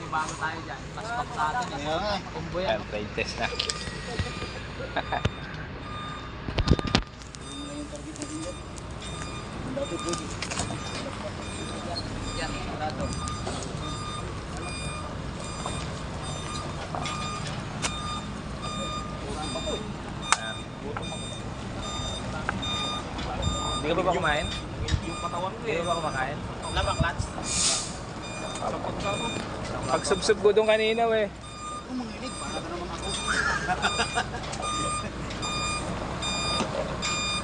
bago tayo dyan. Paspak sa atin eh. Kumbo yan. Trade test na. Yan, sarado. Hindi ka ba kumain? Yung katawan ko Hindi eh. ka ba kumakain? Labak lats. Pagsubsub ko doon kanina eh. Umanginig, para ka naman ako.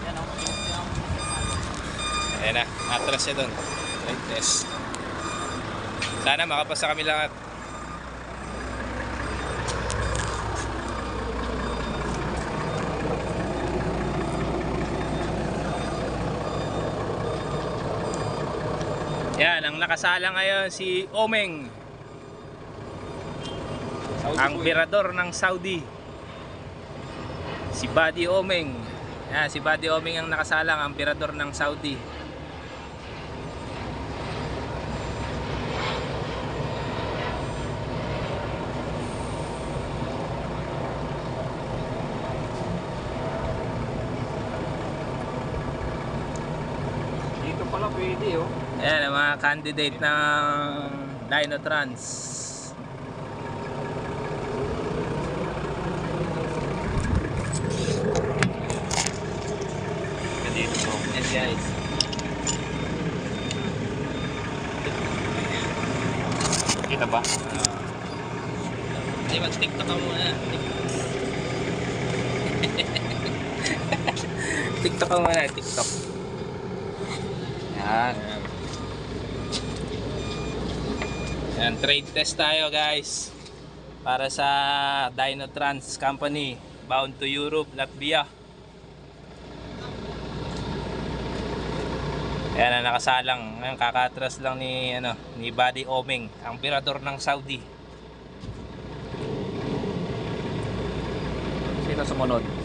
Yan o. Ayan na, atras siya doon. Trade test. Sana makapasa kami lahat. Yan, ang nakasala ngayon si Omeng. Ang birador ng Saudi. Si Buddy Omeng. Yan, si Buddy Omeng ang nakasalang, ang birador ng Saudi. Dito pala pwede oh. Ayan, ang mga candidate ng Dinotrans. Dito po. Yes guys. Kita ba? Hindi, mag-tiktok ka muna. TikTok ka muna, TikTok. Yan. Yan, trade test tayo guys. Para sa Dinotrans Company. Bound to Europe, Latvia. Yan ang nakasalang. Ngayon kakatras lang ni Buddy Omeng, ang birador ng Saudi. Sino sumunod?